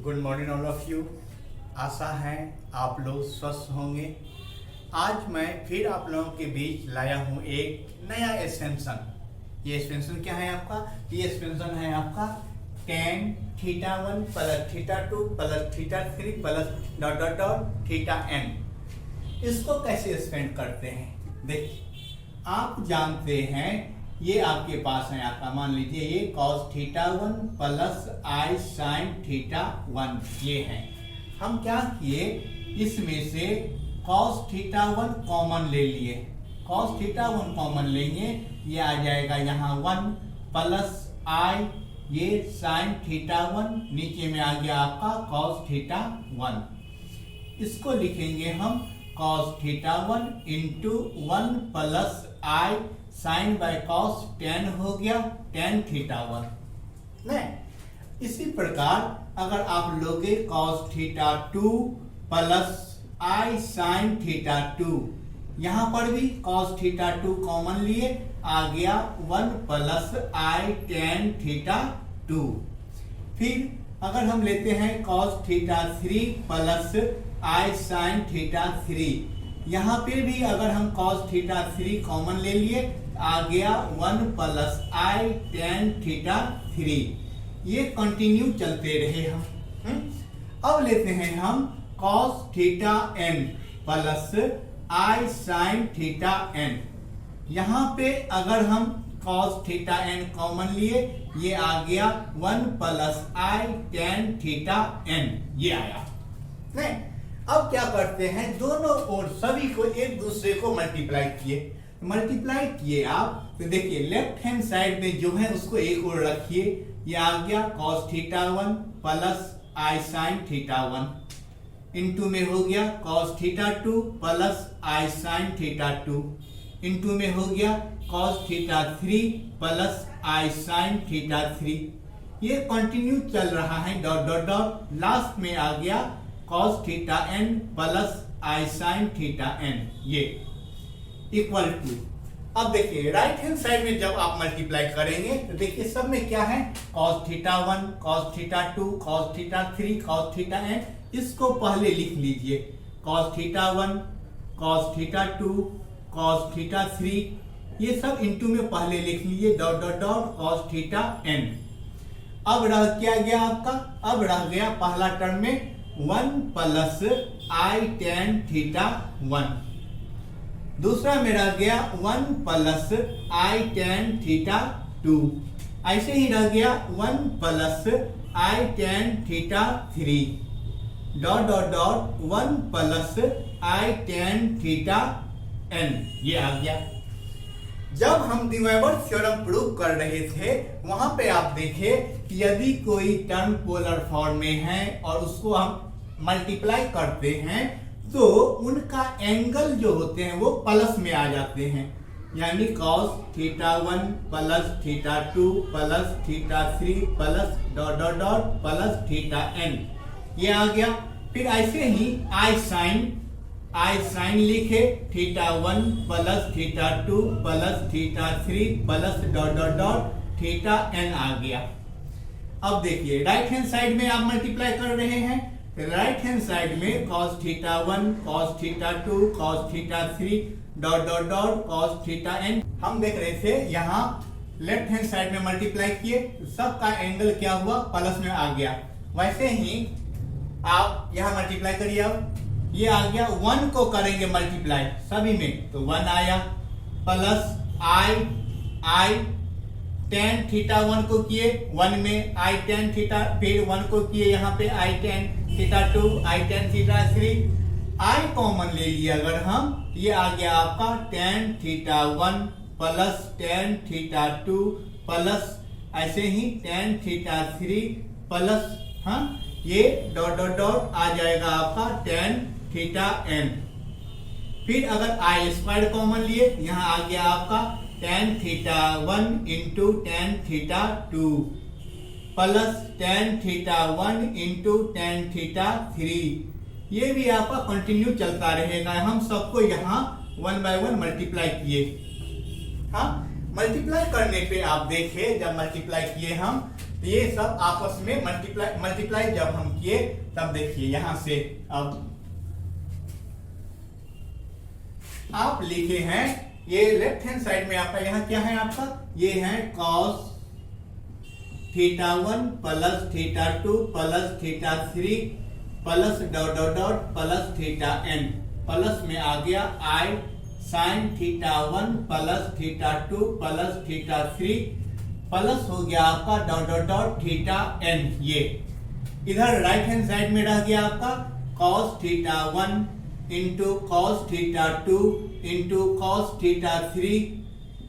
Good morning all of you. आशा है आप लोग स्वस्थ होंगे। आज मैं फिर आप लोगों के बीच लाया हूँ एक नया एक्सपेंशन। ये एक्सपेंशन क्या है आपका? ये एक्सपेंशन है आपका tan θ1 plus θ2 plus θ3 plus dot dot dot θn। इसको कैसे एक्सपेंड करते हैं? देखिए, आप जानते हैं ये आपके पास है, आपका मान लीजिए ये cos θ1 प्लस I sin θ1 ये है। हम क्या किए, इसमें से cos θ1 कॉमन ले लिए। cos θ1 कॉमन लेंगे, ये आ जाएगा यहाँ 1 प्लस I ये sin θ1, नीचे में आ गया आपका cos θ1। इसको लिखेंगे हम cos θ1 into 1 plus I sine by cos tan हो गया tan θ1। नहीं, इसी प्रकार अगर आप लोगे cos θ2 प्लस I sin θ2, यहां पर भी cos θ2 कॉमन लिए, आ गया 1 प्लस I tan θ2। फिर अगर हम लेते हैं cos θ3 प्लस I sin θ3, यहाँ पे भी अगर हम cos θ3 कॉमन ले लिए, आ गया 1 प्लस I tan θ3। ये कंटिन्यू चलते रहे हम। अब लेते हैं हम cos θn plus I sin θn। यहाँ पे अगर हम cos θn कॉमन लिए, ये आ गया 1 प्लस I tan θn, ये आया। नहीं, अब क्या करते हैं, दोनों ओर सभी को एक दूसरे को मल्टीप्लाई किए आप, तो देखिए लेफ्ट हैंड साइड में जो है उसको एक ओर रखिए, ये आ गया cos θ1 plus I sin θ1 into में हो गया cos θ2 plus I sin θ2 into में हो गया cos θ3 प्लस I sin θ3। ये कंटिन्यू चल रहा है डॉट डॉट डॉट, लास्ट में आ गया cos θn plus I sin θn, ये इक्वल टू। अब देखिए राइट हैंड साइड में जब आप मल्टीप्लाई करेंगे तो देखिए सब में क्या है, cos θ1 cos θ2 cos θ3 cos θn। इसको पहले लिख लीजिए, cos θ1 cos θ2 cos θ3, ये सब इंटू में पहले लिख लीजिए dot dot dot cos θn। अब रह क्या गया आपका, अब रह गया पहला टर्म में 1 प्लस I tan θ1, दूसरा में रह गया 1 प्लस I tan θ2, ऐसे ही रह गया 1 plus I tan θ3 dot dot dot 1 plus I tan θn, ये आ गया। जब हम डिवाइवर थ्योरम प्रूव कर रहे थे, वहां पे आप देखिए कि यदि कोई टर्म पोलर फॉर्म में है और उसको हम मल्टीप्लाई करते हैं तो उनका एंगल जो होते हैं वो प्लस में आ जाते हैं, यानी cos θ1 plus θ2 plus θ3 plus dot dot dot plus θn, ये आ गया। फिर ऐसे ही I sin लिखे θ1 plus θ2 plus θ3 plus dot dot dot θn आ गया। अब देखिए राइट हैंड साइड में आप मल्टीप्लाई कर रहे हैं, राइट हैंड साइड में cos θ1 cos θ2 cos θ3 dot dot dot cos θn। हम देख रहे थे यहाँ लेफ्ट हैंड साइड में मल्टीप्लाई किए, सबका एंगल क्या हुआ, प्लस में आ गया। वैसे ही आप यहाँ मल्टीप्लाई करिए, अब ये आ गया 1 को करेंगे मल्टीप्लाई सभी में, तो 1 आया प्लस I tan θ1 को किए 1 में I tan θ, फिर 1 को किए यहाँ पे I tan θ2 I tan θ3, I common ले लिए अगर हम, ये आ गया आपका tan θ1 प्लस tan θ2 प्लस ऐसे ही tan θ3 प्लस ये डॉट डॉट डॉट आ जाएगा आपका tan θn। फिर अगर I स्क्वायर कॉमन लिए, यहाँ आ गया आपका tan θ1 into tan θ2 plus tan θ1 into tan θ3, ये भी आपका कंटिन्यू चलता रहेगा। हम सबको यहाँ 1 बाय 1 मल्टीप्लाई किए। मल्टीप्लाई करने पे आप देखिए, जब मल्टीप्लाई किए हम ये सब आपस में मल्टीप्लाई जब हम किए तब देखिए यहां से अब आप लिखे हैं, ये लेफ्ट हैंड साइड में आपका यहाँ क्या है आपका, ये है cos θ1 plus θ2 plus θ3 plus dot dot dot plus θn, plus में आ गया I sin θ1 plus θ2 plus θ3 plus हो गया आपका डॉट डॉट डॉट θn। ये इधर राइट हैंड साइड में रह गया आपका cos θ1 into cos θ2 into cos θ3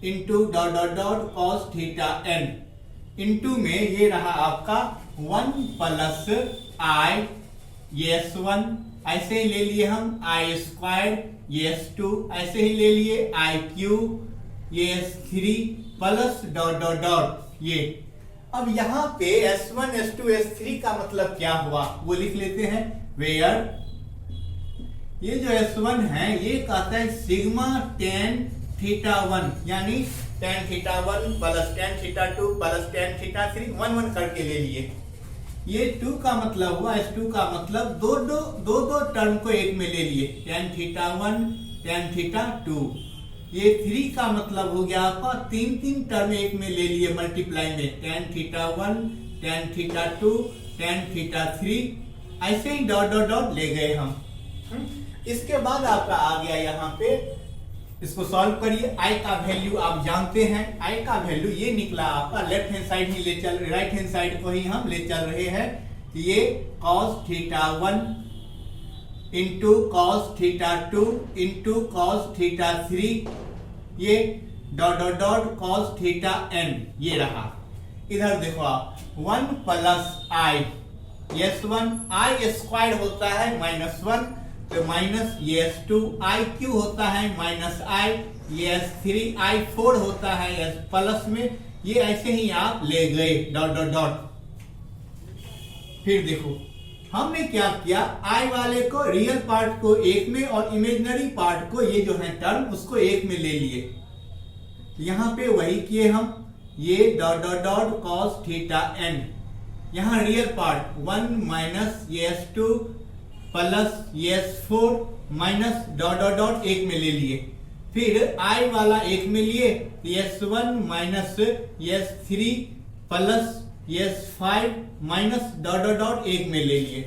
into dot dot dot cos θn, into में ये रहा आपका 1 प्लस I, ये S1 ऐसे ही ले लिए हम, I स्क्वायर, ये S2 ऐसे ही ले लिए, I क्यूब, ये S3 plus dot dot dot ये। अब यहाँ पे S1 S2 S3 का मतलब क्या हुआ वो लिख लेते हैं। वेयर ये जो S1 है ये कहता है सिग्मा tan θ1 यानी tan θ1 plus tan θ2 plus tan θ3 1 1 करके ले लिए। ये 2 का मतलब हुआ, S2 का मतलब दो टर्म को एक में ले लिए, tan θ1 tan θ2। ये 3 का मतलब हो गया आपका तीन टर्म एक में ले लिए मल्टीप्लाई में, tan θ1 tan θ2 tan θ3 ऐसे ही डॉट डॉट डॉट ले गए हम। इसके बाद आपका आ गया यहाँ पे, इसको सॉल्व करिए। I का वैल्यू आप जानते हैं, I का वैल्यू ये निकला आपका, लेफ्ट हैंड साइड ही ले चल, राइट हैंड साइड को ही हम ले चल रहे हैं। ये cos θ1 into cos θ2 into cos θ3 ये dot dot dot cos θn ये रहा। इधर देखो आप 1 plus I, S1 I square होता है -1 तो माइनस ये S2 I क्यू होता है माइनस I, ये S3 I4 होता है S प्लस में, ये ऐसे ही आप ले गए डॉट डॉट डॉट। फिर देखो हमने क्या किया, I वाले को रियल पार्ट को एक में और इमेजिनरी पार्ट को ये जो है टर्म उसको एक में ले लिए। यहाँ पे वही किए हम, ये dot dot dot cos θn, यहाँ रियल पार्ट 1 माइनस ये S2 प्लस ये S4 minus dot dot dot एक में ले लिए। फिर I वाला एक में लिए, S1 minus S3 plus S5 minus dot dot dot एक में ले लिए।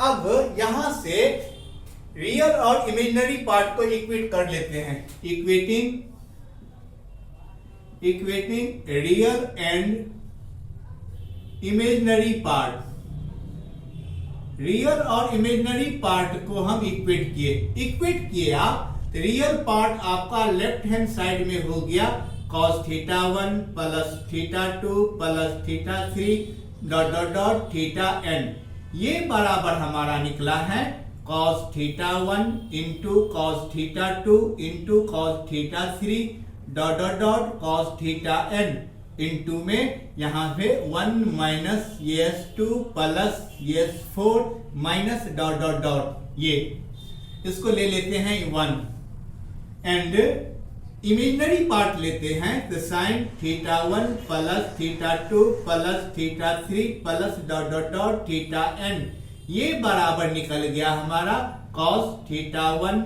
अब यहां से रियल और इमेजिनरी पार्ट को इक्वेट कर लेते हैं। Equating real and imaginary part, real और इमेजिनरी पार्ट को हम इक्वेट किए आप। रियल पार्ट आपका लेफ्ट हैंड साइड में हो गया cos θ1 plus θ2 plus θ3 dot dot dot θn, ये बराबर हमारा निकला है cos θ1 into cos θ2 into cos θ3 dot dot dot cos θn, into में यहाँ पे 1 माइनस ये S2 प्लस ये S4 minus dot dot dot, ये इसको ले लेते हैं 1 एंड इमेजिनरी पार्ट लेते हैं तो sin θ1 plus θ2 plus θ3 plus dot dot dot θn, ये बराबर निकल गया हमारा cos θ1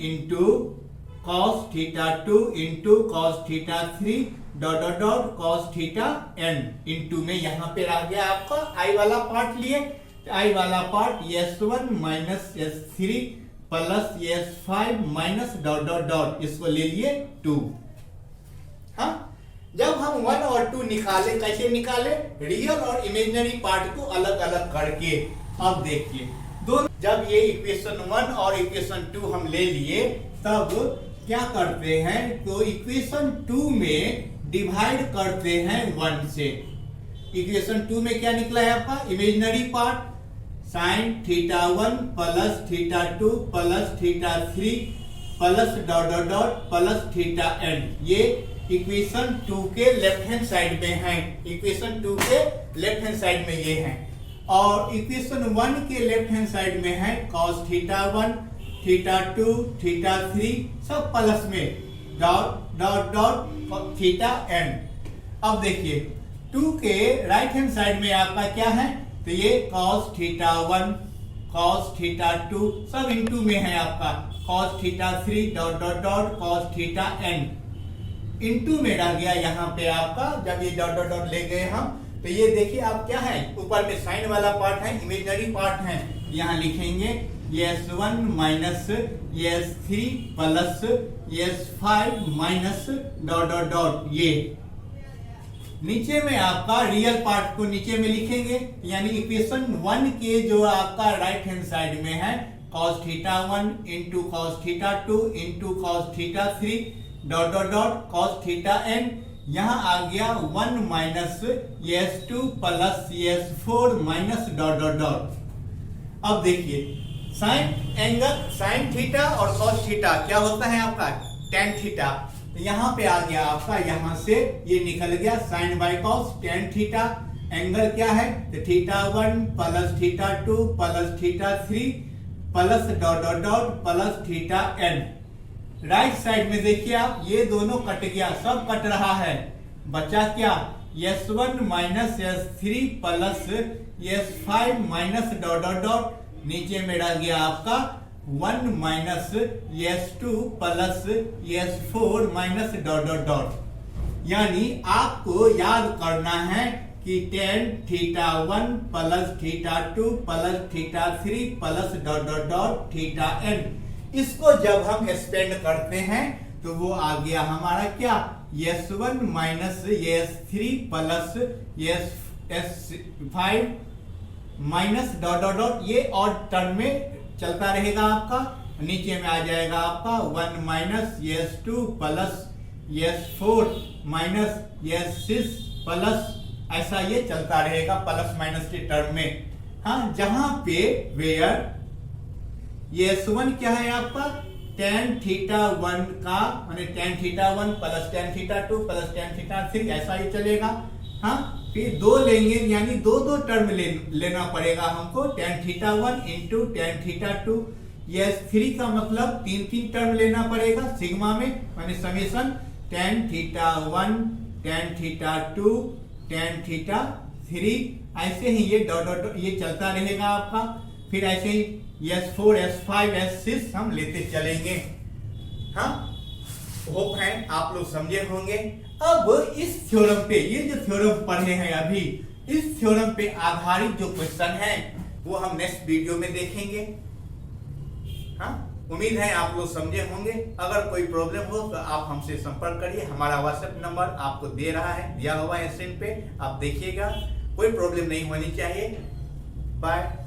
into cos θ2 into cos θ3 dot dot dot cos θn, into में यहाँ पे रह गया आपका I वाला पार्ट लिए, I वाला part S1 minus S3 plus S5 minus dot dot dot, इसको ले लिए 2। हाँ, जब हम 1 और 2 निकाले, कैसे निकाले, रियल और इमेजिनरी पार्ट को अलग अलग करके। अब देखिए दोनों, जब ये इक्वेशन 1 और इक्वेशन 2 हम ले लिए तब क्या करते हैं, तो इक्वेशन 2 में डिवाइड करते हैं 1 से। इक्वेशन 2 में क्या निकला है आपका, imaginary part sin θ1 plus θ2 plus θ3 plus dot dot dot plus θn, ये इक्वेशन 2 के लेफ्ट हैंड साइड में है। इक्वेशन 2 के लेफ्ट हैंड साइड में ये है, और इक्वेशन 1 के लेफ्ट हैंड साइड में है cos θ1 θ2 θ3 सब प्लस में डॉट डॉट डॉट θn। अब देखिए 2 के राइट हैंड साइड में आपका क्या है, तो ये cos थीटा 1 cos थीटा 2 सब इनटू में है आपका cos theta 3 dot dot dot cos theta n into में रह गया यहाँ पे आपका। जब ये डॉट डॉट डॉट ले गए हम, तो ये देखिए आप क्या है, ऊपर में साइन वाला पार्ट है, इमेजिनरी पार्ट है, यहाँ लिखेंगे s1 minus s3 plus s5 minus dot dot dot. ये नीचे में आपका रियल पार्ट को नीचे में लिखेंगे, यानी इक्वेशन 1 के जो आपका राइट हैंड साइड में है cos theta 1 into cos theta 2 into cos theta 3 dot dot dot cos theta n, यहाँ आ गया 1 minus s2 plus s4 minus dot dot dot. अब देखिए साइन एंगल साइन थीटा और cos थीटा क्या होता है आपका tan थीटा, तो यहाँ पे आ गया आपका, यहाँ से ये निकल गया sine by cos tan theta. Angle क्या है, तो theta 1 plus theta 2 plus theta 3 plus dot dot dot plus theta n। Right side में देखिए आप, ये दोनों कट गया, सब कट रहा है, बचा क्या s1 minus s3 plus s5 minus dot dot dot, नीचे में रह गया आपका 1 minus s2 plus s4 minus dot dot dot. यानी आपको याद करना है कि tan theta 1 plus theta 2 plus theta 3 plus dot dot dot theta n, इसको जब हम एक्सपेंड करते हैं तो वो आ गया हमारा क्या s1 minus s3 plus s5 minus dot dot dot, ये और टर्म में चलता रहेगा आपका। नीचे में आ जाएगा आपका 1 minus s2 plus s4 minus s6 plus, ऐसा ये चलता रहेगा प्लस माइनस के टर्म में। हाँ, जहां पे वेयर ये s1 क्या है आपका tan थीटा 1 का, माने tan theta 1 plus tan theta 2 plus tan theta 3, ऐसा ही चलेगा। हाँ, फिर दो लेंगे, यानी दो दो टर्म लेना पड़ेगा हमको, tan theta 1 into tan theta 2, ये s3 का मतलब तीन तीन टर्म लेना पड़ेगा सिग्मा में, माने summation tan theta 1 tan theta 2 tan theta 3, ऐसे ही ये डॉट डॉट ये चलता रहेगा आपका। फिर ऐसे ही s4 s5 s6 हम लेते चलेंगे। हाँ, होप है आप लोग समझे होंगे। अब इस थ्योरम पे, ये जो थ्योरम पढ़े हैं अभी, इस थ्योरम पे आधारित जो क्वेश्चन है वो हम नेक्स्ट वीडियो में देखेंगे। हाँ, उम्मीद है आप लोग समझे होंगे। अगर कोई प्रॉब्लम हो तो आप हमसे संपर्क करिए, हमारा व्हाट्सएप नंबर आपको दे रहा है, दिया हुआ है स्क्रीन पे, आप देखिएगा, कोई प्रॉब्लम नहीं होनी चाहिए। बाय।